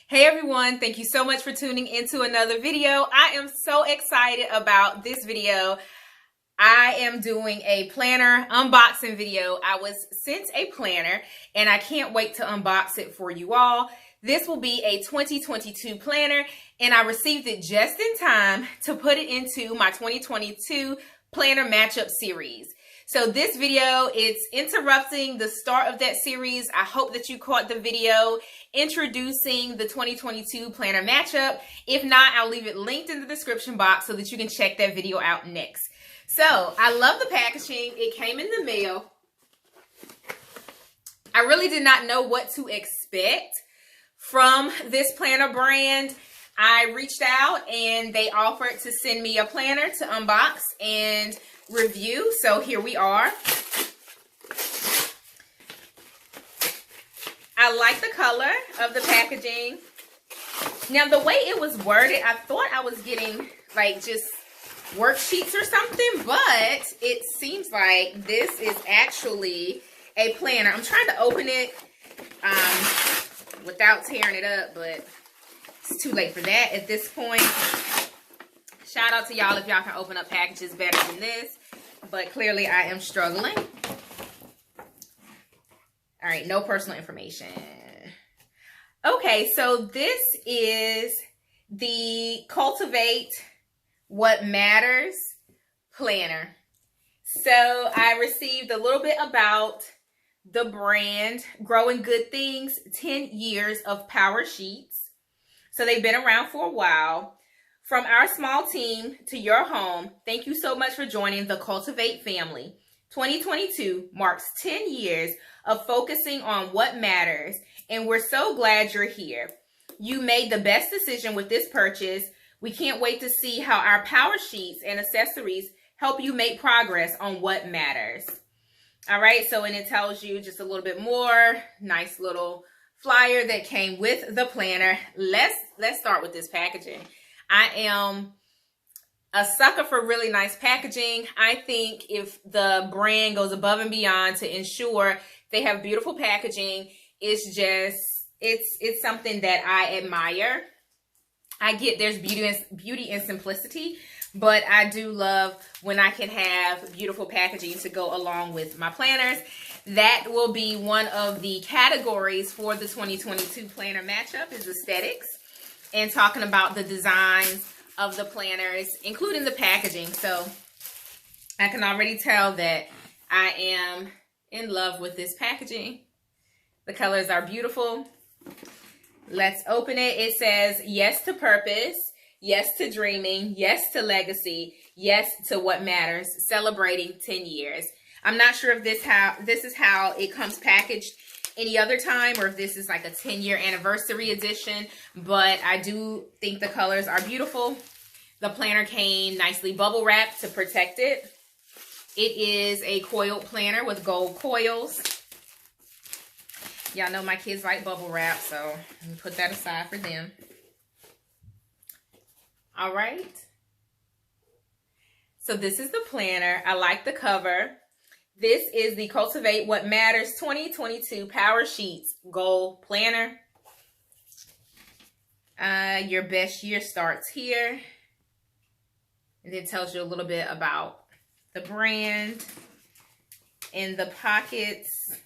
Hey everyone, thank you so much for tuning into another video. I am so excited about this video. I am doing a planner unboxing video. I was sent a planner and I can't wait to unbox it for you all. This will be a 2022 planner and I received it just in time to put it into my 2022 planner matchup series. So this video, it's interrupting the start of that series. I hope that you caught the video introducing the 2022 planner matchup. If not, I'll leave it linked in the description box so that you can check that video out next. So I love the packaging. It came in the mail. I really did not know what to expect from this planner brand. I reached out and they offered to send me a planner to unbox and review. So here we are. I like the color of the packaging. Now the way it was worded, I thought I was getting like just worksheets or something, but it seems like this is actually a planner. I'm trying to open it without tearing it up, but it's too late for that at this point. Shout out to y'all if y'all can open up packages better than this, but clearly I am struggling. All right, no personal information. Okay, so this is the Cultivate What Matters planner. So I received a little bit about the brand, Growing Good Things, 10 years of power sheets. So they've been around for a while. From our small team to your home, thank you so much for joining the Cultivate family. 2022 marks 10 years of focusing on what matters, and we're so glad you're here. You made the best decision with this purchase. We can't wait to see how our power sheets and accessories help you make progress on what matters. All right, so and it tells you just a little bit more. Nice little flyer that came with the planner. Let's start with this packaging. I am a sucker for really nice packaging. I think if the brand goes above and beyond to ensure they have beautiful packaging, it's just, it's something that I admire. I get there's beauty and simplicity, but I do love when I can have beautiful packaging to go along with my planners. That will be one of the categories for the 2022 planner matchup is aesthetics and talking about the designs of the planners, including the packaging. So I can already tell that I am in love with this packaging. The colors are beautiful. Let's open it. It says yes to purpose, yes to dreaming, yes to legacy, yes to what matters, celebrating 10 years. I'm not sure if this is how it comes packaged any other time or if this is like a 10-year anniversary edition, but I do think the colors are beautiful. The planner came nicely bubble wrapped to protect it. It is a coiled planner with gold coils. Y'all know my kids like bubble wrap, so let me put that aside for them. All right. So this is the planner. I like the cover. This is the Cultivate What Matters 2022 Power Sheets Goal Planner. Your best year starts here. And it tells you a little bit about the brand. In the pockets,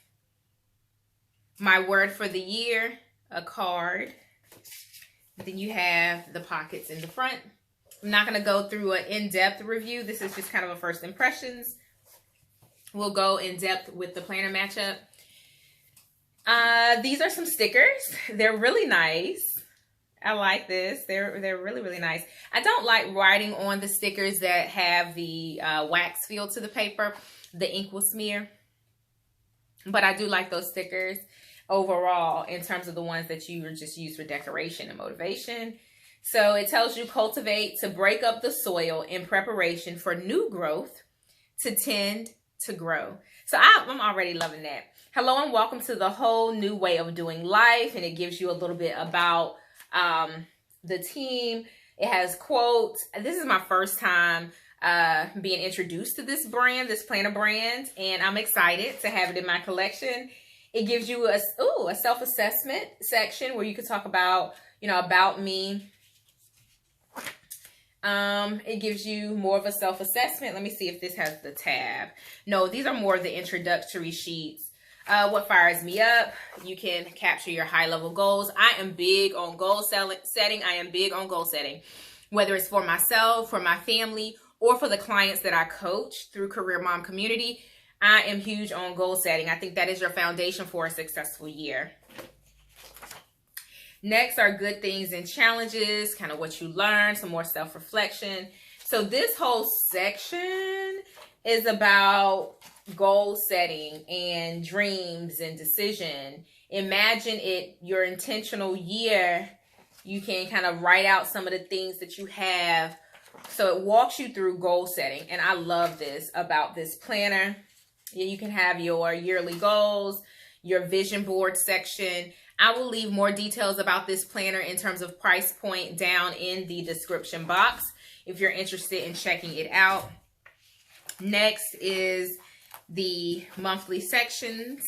my word for the year, a card. Then you have the pockets in the front. I'm not going to go through an in-depth review. This is just kind of a first impressions. We'll go in depth with the planner matchup. These are some stickers. They're really nice. I like this. They're really, really nice. I don't like writing on the stickers that have the wax feel to the paper. The ink will smear. But I do like those stickers overall in terms of the ones that you just use for decoration and motivation. So it tells you cultivate to break up the soil in preparation for new growth, to tend to grow. So I'm already loving that. Hello and welcome to the whole new way of doing life. And it gives you a little bit about the team. It has quotes. This is my first time being introduced to this brand, this planner brand, and I'm excited to have it in my collection. It gives you a self-assessment section where you can talk about, about me. It gives you more of a self-assessment. Let me see if this has the tab. No, these are more of the introductory sheets. What fires me up? You can capture your high-level goals. I am big on goal setting. I am big on goal setting, whether it's for myself, for my family, or for the clients that I coach through Career Mom Community. I am huge on goal setting. I think that is your foundation for a successful year. Next are good things and challenges, kind of what you learned, some more self-reflection. So this whole section is about goal setting and dreams and decision. Imagine it, your intentional year. You can kind of write out some of the things that you have. So it walks you through goal setting. And I love this about this planner. You can have your yearly goals, your vision board section. I will leave more details about this planner in terms of price point down in the description box if you're interested in checking it out. Next is the monthly sections.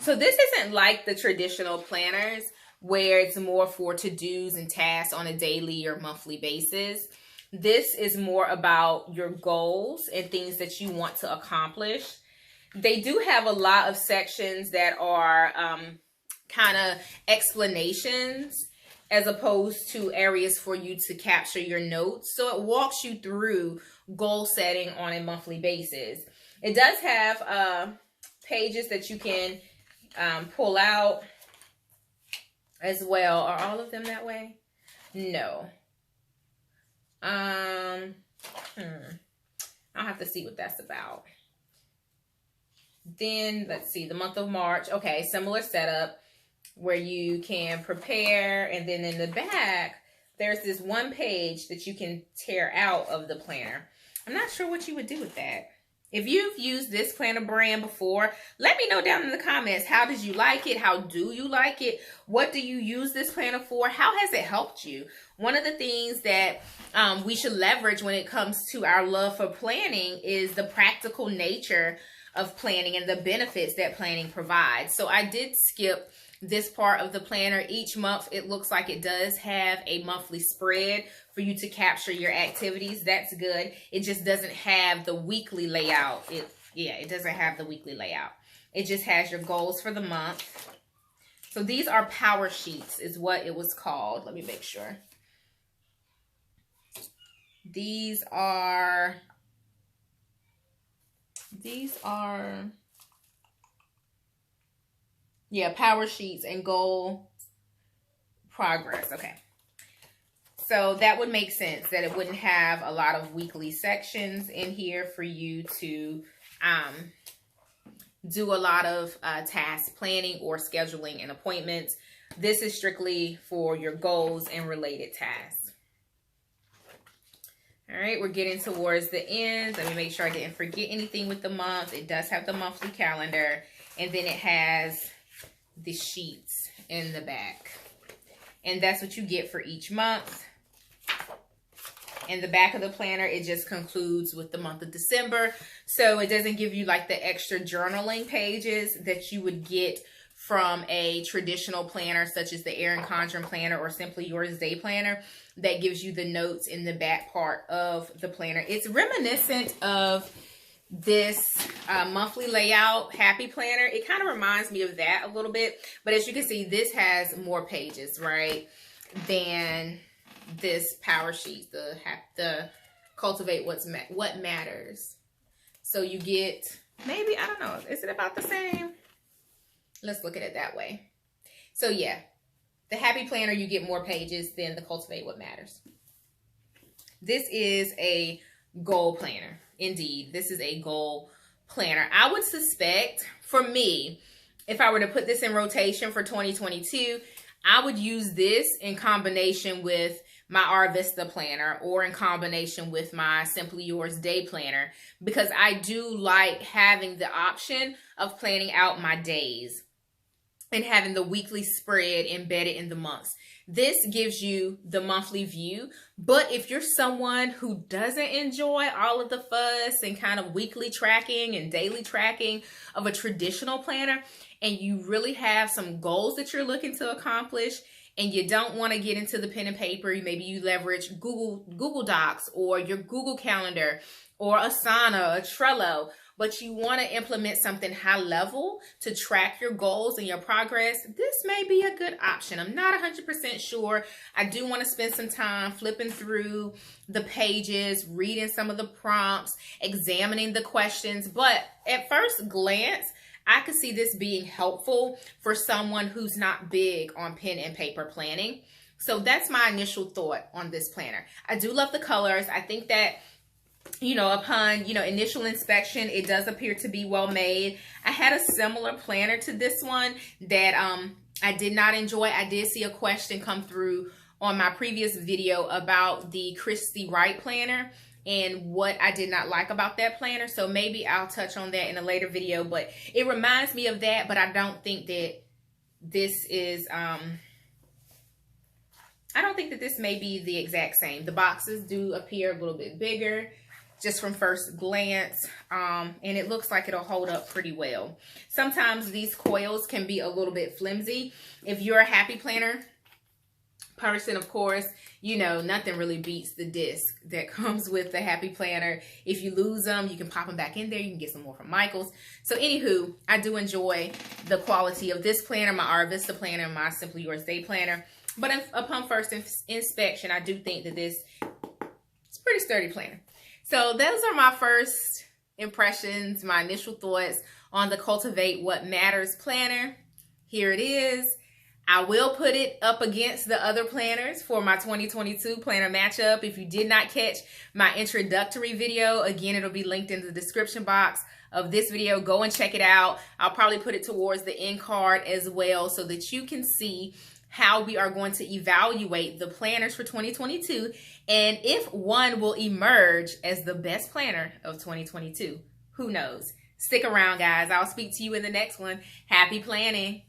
So this isn't like the traditional planners where it's more for to-dos and tasks on a daily or monthly basis. This is more about your goals and things that you want to accomplish. They do have a lot of sections that are kind of explanations as opposed to areas for you to capture your notes. So it walks you through goal setting on a monthly basis. It does have pages that you can pull out as well. Are all of them that way? No. I'll have to see what that's about. Then let's see, the month of March. Okay, similar setup where you can prepare, and then in the back there's this one page that you can tear out of the planner. I'm not sure what you would do with that. If you've used this planner brand before, let me know down in the comments. How did you like it? How do you like it? What do you use this planner for? How has it helped you? One of the things that we should leverage when it comes to our love for planning is the practical nature of planning and the benefits that planning provides. So I did skip this part of the planner. Each month, it looks like it does have a monthly spread for you to capture your activities. That's good. It just doesn't have the weekly layout. It doesn't have the weekly layout. It just has your goals for the month. So these are power sheets is what it was called. Let me make sure. These are power sheets and goal progress. Okay. So that would make sense that it wouldn't have a lot of weekly sections in here for you to do a lot of task planning or scheduling and appointments. This is strictly for your goals and related tasks. All right, we're getting towards the end. Let me make sure I didn't forget anything with the month. It does have the monthly calendar, and then it has the sheets in the back. And that's what you get for each month. In the back of the planner, it just concludes with the month of December. So it doesn't give you like the extra journaling pages that you would get from a traditional planner such as the Erin Condren planner or Simply Yours Day planner that gives you the notes in the back part of the planner. It's reminiscent of this monthly layout happy planner. It kind of reminds me of that a little bit, but as you can see, this has more pages, right, than this power sheet, the Cultivate What Matters. So you get, maybe, I don't know, is it about the same? Let's look at it that way. So yeah, the happy planner, you get more pages than the Cultivate What Matters. This is a goal planner. Indeed, this is a goal planner. I would suspect, for me, if I were to put this in rotation for 2022, I would use this in combination with my Arvista planner or in combination with my Simply Yours Day planner, because I do like having the option of planning out my days and having the weekly spread embedded in the months. This gives you the monthly view, but if you're someone who doesn't enjoy all of the fuss and kind of weekly tracking and daily tracking of a traditional planner, and you really have some goals that you're looking to accomplish, and you don't want to get into the pen and paper, maybe you leverage Google Docs or your Google Calendar or Asana, or Trello, but you want to implement something high level to track your goals and your progress, this may be a good option. I'm not 100% sure. I do want to spend some time flipping through the pages, reading some of the prompts, examining the questions, but at first glance, I could see this being helpful for someone who's not big on pen and paper planning. So that's my initial thought on this planner. I do love the colors. I think that upon, initial inspection, it does appear to be well made. I had a similar planner to this one that I did not enjoy. I did see a question come through on my previous video about the Christy Wright planner and what I did not like about that planner. So maybe I'll touch on that in a later video, but it reminds me of that, but I don't think that this is, I don't think that this may be the exact same. The boxes do appear a little bit bigger just from first glance, and it looks like it'll hold up pretty well. Sometimes these coils can be a little bit flimsy. If you're a happy planner person, of course, nothing really beats the disc that comes with the happy planner. If you lose them, you can pop them back in there. You can get some more from Michael's. So anywho, I do enjoy the quality of this planner, my Arvista planner, my Simply Yours Day planner. But upon first inspection, I do think that this is a pretty sturdy planner. So those are my first impressions, my initial thoughts on the Cultivate What Matters planner. Here it is. I will put it up against the other planners for my 2022 planner matchup. If you did not catch my introductory video, again, it'll be linked in the description box of this video. Go and check it out. I'll probably put it towards the end card as well so that you can see how we are going to evaluate the planners for 2022 and if one will emerge as the best planner of 2022. Who knows? Stick around, guys. I'll speak to you in the next one. Happy planning.